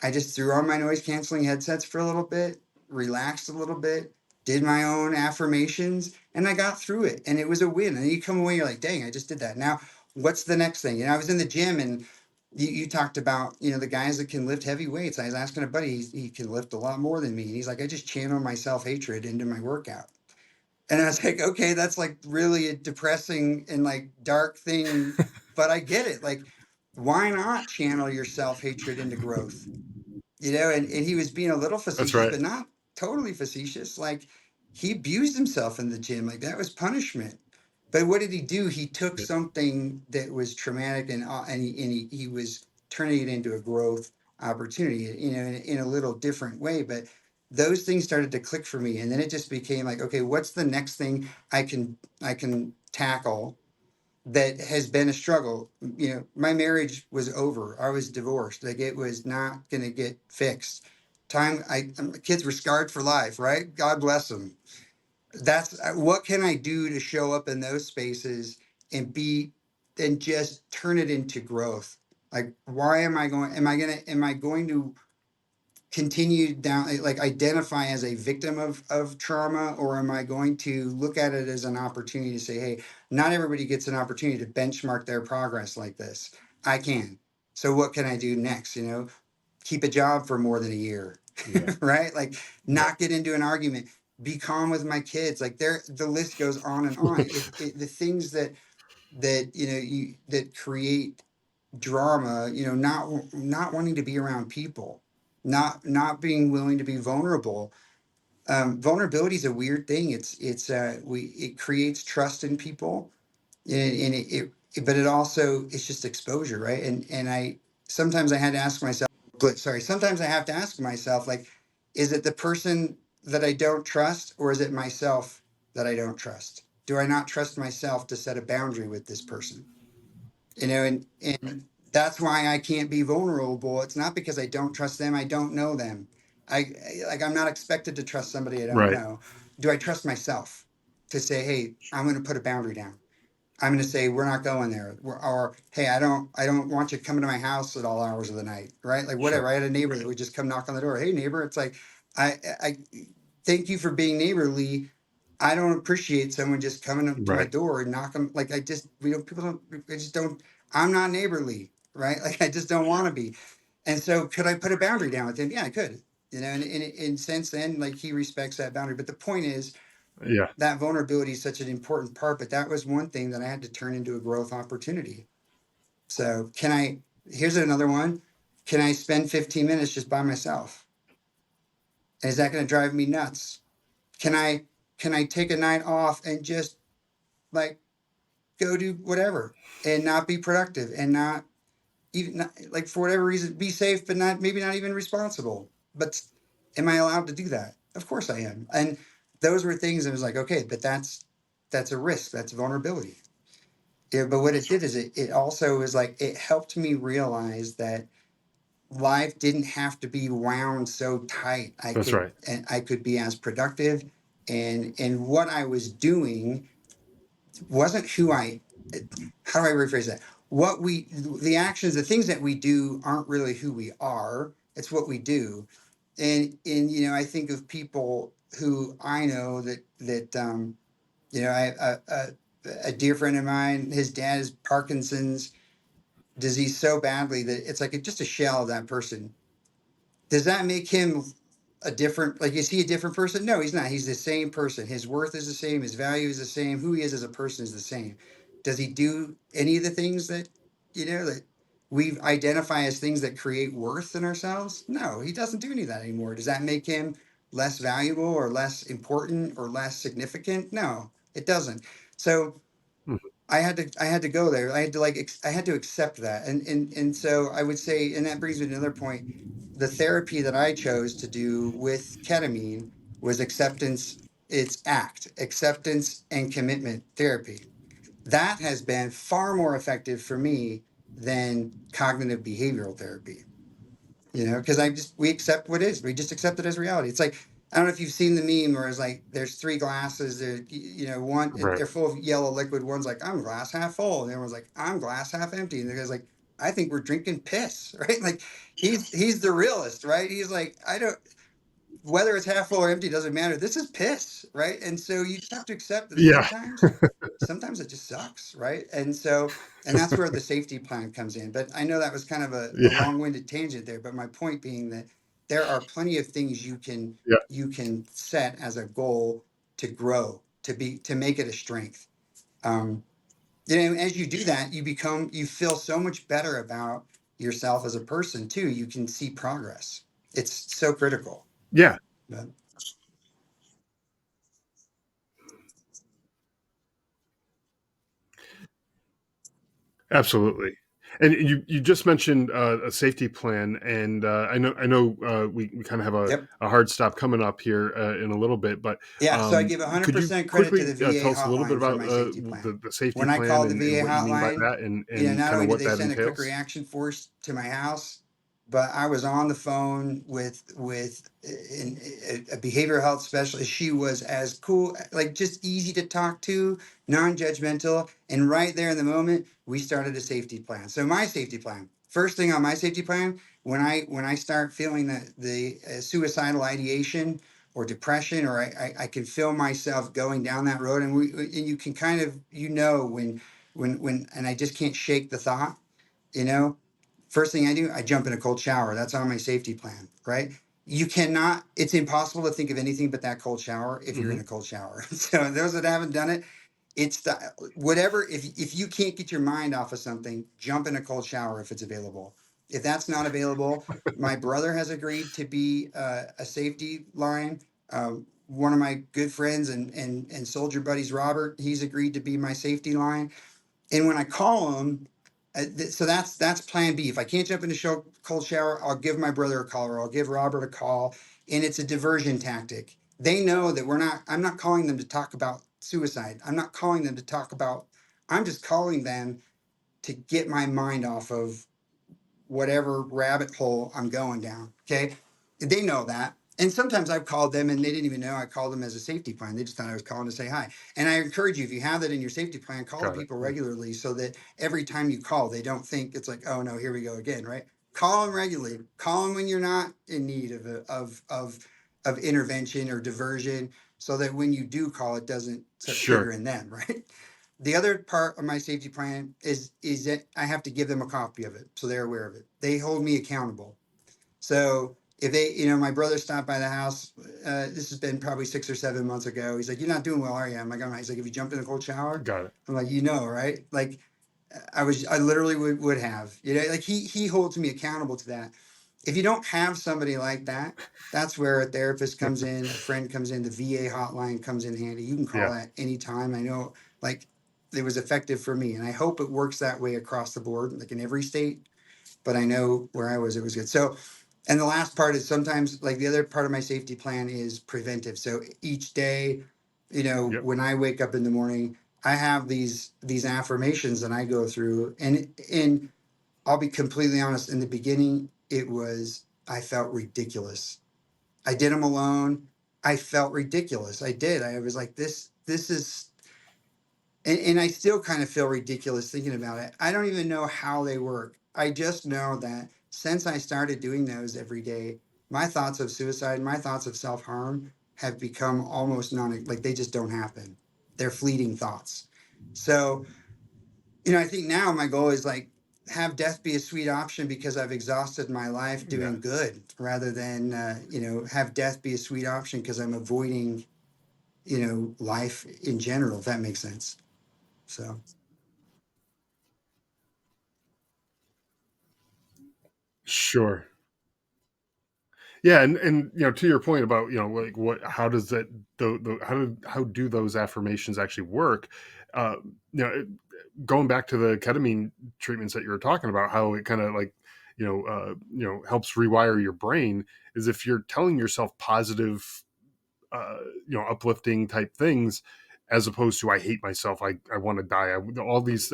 I just threw on my noise canceling headsets for a little bit, relaxed a little bit, did my own affirmations, and I got through it. And it was a win. And you come away, you're like, dang, I just did that. Now, what's the next thing? I was in the gym and you talked about, the guys that can lift heavy weights. I was asking a buddy, he can lift a lot more than me. And he's like, I just channel my self-hatred into my workout. And I was like, okay, that's like really a depressing and like dark thing, but I get it. Like, why not channel your self-hatred into growth? And he was being a little That's facetious, right. but not totally facetious. Like, he abused himself in the gym. Like, that was punishment. But what did he do? He took Yeah. something that was traumatic and he was turning it into a growth opportunity, in a little different way. But those things started to click for me. And then it just became like, okay, what's the next thing I can tackle that has been a struggle? My marriage was over. I was divorced. Like, it was not going to get fixed. Kids were scarred for life, right? God bless them. That's what can I do to show up in those spaces and just turn it into growth? Like, why am I going to continue down, like, identify as a victim of trauma, or am I going to look at it as an opportunity to say, hey, not everybody gets an opportunity to benchmark their progress like this. I can. So what can I do next? Keep a job for more than a year, Yeah. right? Like, Right. not get into an argument, be calm with my kids. Like, the list goes on and on. The things that create drama, not wanting to be around people, not being willing to be vulnerable. Vulnerability is a weird thing. It creates trust in people, but it also, it's just exposure, right? And I sometimes I had to ask myself, but sorry, sometimes I have to ask myself, like, is it the person that I don't trust, or is it myself that I don't trust? Do I not trust myself to set a boundary with this person? And that's why I can't be vulnerable. It's not because I don't trust them. I don't know them. Like, I'm not expected to trust somebody I don't Right. know. Do I trust myself to say, hey, I'm going to put a boundary down? I'm going to say, we're not going there. Or, hey, I don't want you coming to my house at all hours of the night, right? Like, whatever. Sure. I had a neighbor that would just come knock on the door. Hey, neighbor. It's like, I thank you for being neighborly. I don't appreciate someone just coming up to my Right. door and knocking. Like, people don't, I just don't, I'm not neighborly, right? Like, I just don't want to be. And so, could I put a boundary down with him? Yeah, I could, and since then, like, he respects that boundary. But the point is, Yeah. that vulnerability is such an important part, but that was one thing that I had to turn into a growth opportunity. So, here's another one. Can I spend 15 minutes just by myself? And is that going to drive me nuts? Can I, take a night off and just, like, go do whatever and not be productive and not even like, for whatever reason, be safe, but not, maybe not even responsible. But am I allowed to do that? Of course I am. And those were things I was like, okay, but that's a risk. That's vulnerability. Yeah, but what it did is it also was like, it helped me realize that life didn't have to be wound so tight. That's right. I could be as productive, and what I was doing wasn't who I. How do I rephrase that? The actions, the things that we do aren't really who we are. It's what we do. And I think of people who I know that a dear friend of mine, his dad is Parkinson's disease so badly that it's like just a shell of that person. Does that make him a different, like, is he a different person? No, he's not. He's the same person. His worth is the same, his value is the same, who he is as a person is the same. Does he do any of the things that we identify as things that create worth in ourselves? No, he doesn't do any of that anymore. Does that make him less valuable or less important or less significant? No, it doesn't. So Mhm. I had to go there. I had to, like, I had to accept that. And so I would say, and that brings me to another point. The therapy that I chose to do with ketamine was acceptance. It's acceptance and commitment therapy. That has been far more effective for me than cognitive behavioral therapy. Because we accept what is. We just accept it as reality. It's like, I don't know if you've seen the meme where it's like, there's three glasses. One, Right. they're full of yellow liquid. One's like, I'm glass half full, and everyone's like, I'm glass half empty. And the guy's like, I think we're drinking piss, right? Like he's the realist, right? He's like, I don't, whether it's half full or empty doesn't matter. This is piss, right? And so you just have to accept that Yeah. sometimes it just sucks, right? And so, and that's where the safety plan comes in. But I know that was kind of a Yeah. long-winded tangent there, but my point being that there are plenty of things Yeah. you can set as a goal to grow, to make it a strength. Um, as you do that, you feel so much better about yourself as a person too. You can see progress. It's so critical. Yeah. But, Absolutely. And you just mentioned a safety plan, and I know we kind of have yep. a hard stop coming up here in a little bit, but Yeah, so I give could you 100% credit to quickly the VA tell us a little bit hotline for about my safety plan. the safety When I plan called the and VA what you mean by hotline, that, and not kind of only did what they that send a quick entails? reaction force to my house, but I was on the phone with a behavioral health specialist. She was as cool, like just easy to talk to, non-judgmental, and right there in the moment, we started a safety plan. So my safety plan, first thing on my safety plan, when I start feeling the suicidal ideation or depression, or I can feel myself going down that road, and you can kind of when and I just can't shake the thought, you know, first thing I do, I jump in a cold shower. That's on my safety plan, right? You cannot, it's impossible to think of anything but that cold shower if you're in Hmm. a cold shower. So those that haven't done it, it's the, whatever, if you can't get your mind off of something, jump in a cold shower if it's available. If that's not available, my brother has agreed to be a safety line. One of my good friends and soldier buddies, Robert, he's agreed to be my safety line. And when I call them, so that's plan B. If I can't jump in a cold shower, I'll give my brother a call, or I'll give Robert a call, and it's a diversion tactic. They know that we're not. I'm not calling them to talk about suicide. I'm not calling them to talk about. I'm just calling them to get my mind off of whatever rabbit hole I'm going down. Okay. They know that. And sometimes I've called them and they didn't even know I called them as a safety plan. They just thought I was calling to say hi. And I encourage you, if you have that in your safety plan, call the Got it. people Yeah. regularly so that every time you call, they don't think it's like, oh no, here we go again, right? Call them regularly. Call them when you're not in need of intervention or diversion, so that when you do call, it doesn't trigger Sure. in them, right? The other part of my safety plan is that I have to give them a copy of it so they're aware of it. They hold me accountable. So if they, my brother stopped by the house. This has been probably 6 or 7 months ago. He's like, "You're not doing well, are you?" I'm like, "I'm not." He's like, "Have you jumped in a cold shower?" Got it. I'm like, right? Like, I literally would have, like he holds me accountable to that. If you don't have somebody like that, that's where a therapist comes in, a friend comes in, the VA hotline comes in handy. You can call Yeah. that anytime. I know, like, it was effective for me, and I hope it works that way across the board, like in every state. But I know where I was, it was good. So, and the last part is sometimes, like, the other part of my safety plan is preventive. So each day, Yep. when I wake up in the morning, I have these affirmations that I go through, and I'll be completely honest. In the beginning, I felt ridiculous. I did them alone. I felt ridiculous. I did. I was like, this is, and I still kind of feel ridiculous thinking about it. I don't even know how they work. I just know that since I started doing those every day, my thoughts of suicide, my thoughts of self harm have become almost like they just don't happen. They're fleeting thoughts. So, I think now my goal is like, have death be a sweet option because I've exhausted my life Yeah. doing good, rather than, have death be a sweet option because I'm avoiding, life in general, if that makes sense. So, Sure. Yeah, and to your point about like what how does that how do those affirmations actually work? Uh, you know, going back to the ketamine treatments that you were talking about, how it kind of like helps rewire your brain is if you're telling yourself positive uh, uplifting type things, as opposed to I hate myself, I want to die, all these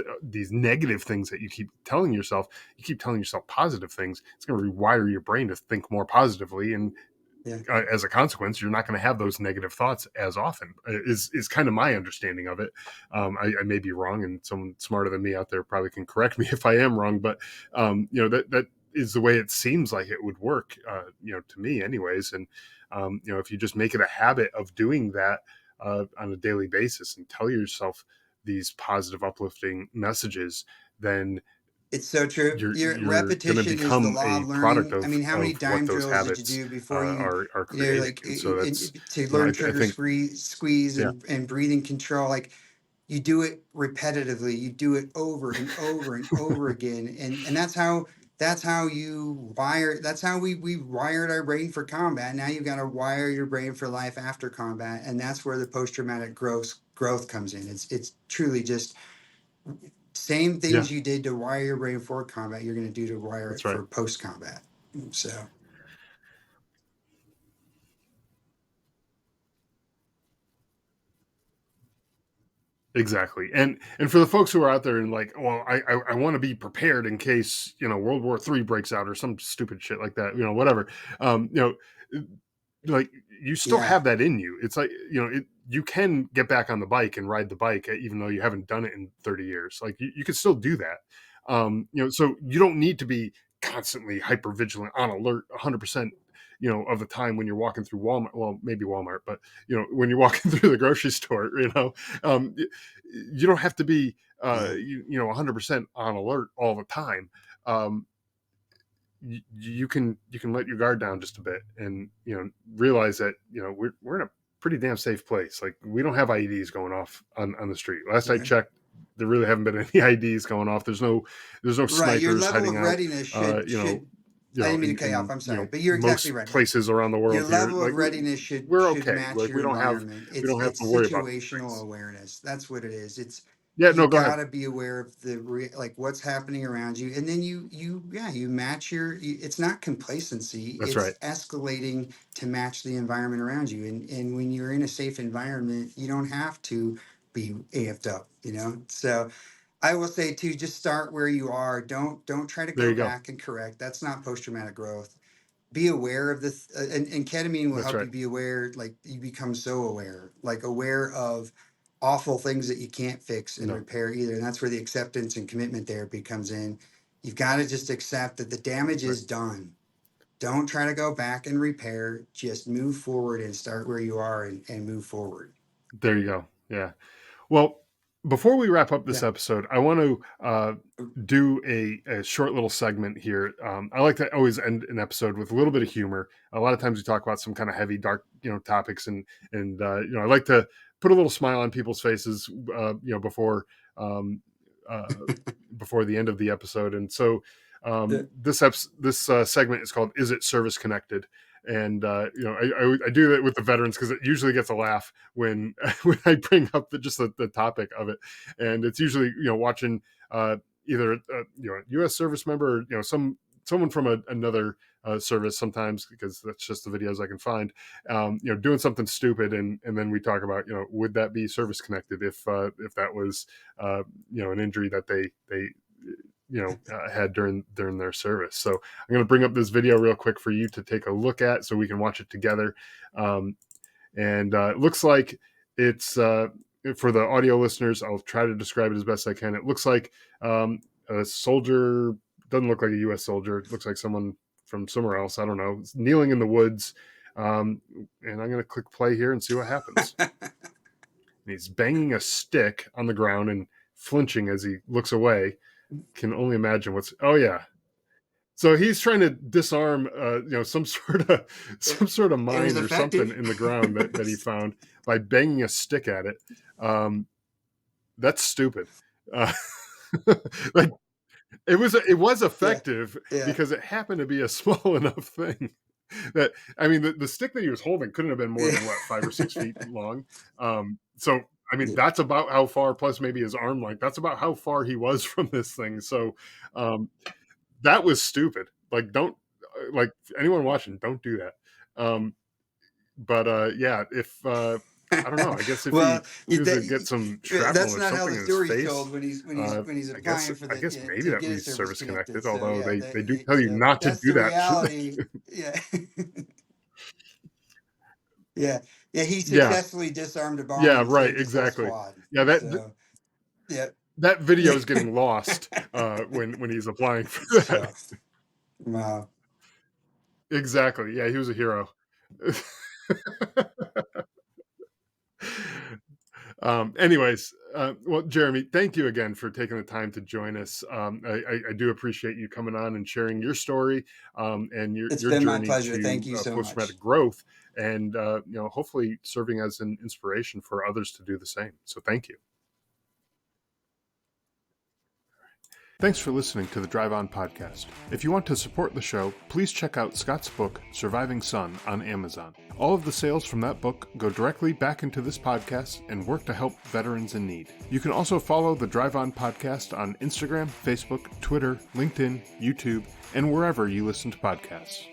negative things that you keep telling yourself. You keep telling yourself positive things, it's going to rewire your brain to think more positively, and Yeah. as a consequence, you're not going to have those negative thoughts as often. Is kind of my understanding of it. I may be wrong, and someone smarter than me out there probably can correct me if I am wrong. But that is the way it seems like it would work. To me, anyways. And if you just make it a habit of doing that on a daily basis and tell yourself these positive, uplifting messages, then It's so true. Your you're going to repetition is the become law a of product learning. I mean, how many of what dime those drills did you habits do before you, are creating. like And so that's to learn I trigger think squeeze yeah, and breathing control? Like you do it repetitively, you do it over and over and over again, and that's how you wire. That's how we wired our brain for combat. Now you've got to wire your brain for life after combat, and that's where the post traumatic growth comes in. It's truly just same yeah, things you did to wire your brain for combat, you're going to do to wire that's it right. for post combat. So, Exactly. And for the folks who are out there and like, well, I want to be prepared in case, World War III breaks out or some stupid shit like that, whatever. Um, you know, like you still yeah, have that in you. It's like, you can get back on the bike and ride the bike even though you haven't done it in 30 years. Like you can still do that. So you don't need to be constantly hyper vigilant on alert 100% of the time when you're walking through Walmart. Well, maybe Walmart, but when you're walking through the grocery store, you don't have to be yeah, 100% on alert all the time. um, you can let your guard down just a bit and realize that we're in a pretty damn safe place. Like we don't have IEDs going off on the street. Last I right. checked, there really haven't been any IEDs going off. There's no Right. Your snipers level hiding of out readiness uh you know should. I didn't mean to cut you off. in I'm sorry, but you're exactly most right. Like places around the your world here. level of Like readiness we're should okay. match Like your environment. we don't have It's to worry about those situational things. awareness. That's what it is. It's Yeah, you no, go ahead. got to be aware of like what's happening around you, and then you match it's not complacency, That's right. it's escalating to match the environment around you. And when you're in a safe environment, you don't have to be amped up, so I will say too, just start where you are. Don't try to There go you go. back and correct. That's not post traumatic growth. Be aware of this, and ketamine will That's help right. you be aware. Like you become so aware, like aware of awful things that you can't fix and No, repair either. And that's where the acceptance and commitment therapy comes in. You've got to just accept that the damage that's right. is done. Don't try to go back and repair. Just move forward and start where you are and move forward. There you go. Yeah. Well, before we wrap up this Yeah. episode, I want to do a short little segment here. I like to always end an episode with a little bit of humor. A lot of times we talk about some kind of heavy, dark, topics, and I like to put a little smile on people's faces, um, uh, before the end of the episode. And so Yeah. this segment is called "Is It Service Connected?" And I do that with the veterans because it usually gets a laugh when when I bring up just the topic of it, and it's usually watching either U.S. service member or someone from another service sometimes because that's just the videos I can find, doing something stupid, and then we talk about would that be service connected if that was an injury that they had during their service. So I'm going to bring up this video real quick for you to take a look at so we can watch it together. And it looks like it's for the audio listeners. I'll try to describe it as best I can. It looks like a soldier. Doesn't look like a U.S. soldier. It looks like someone from somewhere else. I don't know. It's kneeling in the woods. And I'm going to click play here and see what happens. And he's banging a stick on the ground and flinching as he looks away. Can only imagine what's. Oh yeah. So he's trying to disarm, some sort of it, some sort of it was mine or something effective. in the ground that he found by banging a stick at it. Um, that's stupid. Uh, like it was Yeah. effective Yeah. because it happened to be a small enough thing that I mean the stick that he was holding couldn't have been more Yeah. than what 5 or 6 feet long. So I mean Yeah. that's about how far plus maybe his arm length. That's about how far he was from this thing. So um, that was stupid. Like, don't like anyone watching, don't do that. Um, but yeah, if I don't know, I guess if Well, he was to get some shrapnel that's or not how something the in his story's face, told when he's I guess applying for I the guess maybe to that get would a be service service connected. connected. So Although yeah, they do tell you not to that's do the that. reality. Yeah. Yeah. Yeah, he Yeah, successfully disarmed a bomb yeah, and right, saved his whole exactly. squad. Yeah, So, yeah. that video is getting lost, when he's applying for that. So, wow. Exactly, yeah, he was a hero. Anyways, well, Jeremy, thank you again for taking the time to join us. I do appreciate you coming on and sharing your story, and It's your been my journey pleasure. Thank to you so post traumatic much. growth, and hopefully serving as an inspiration for others to do the same. So, thank you. Thanks for listening to the Drive On podcast. If you want to support the show, please check out Scott's book, Surviving Son, on Amazon. All of the sales from that book go directly back into this podcast and work to help veterans in need. You can also follow the Drive On podcast on Instagram, Facebook, Twitter, LinkedIn, YouTube, and wherever you listen to podcasts.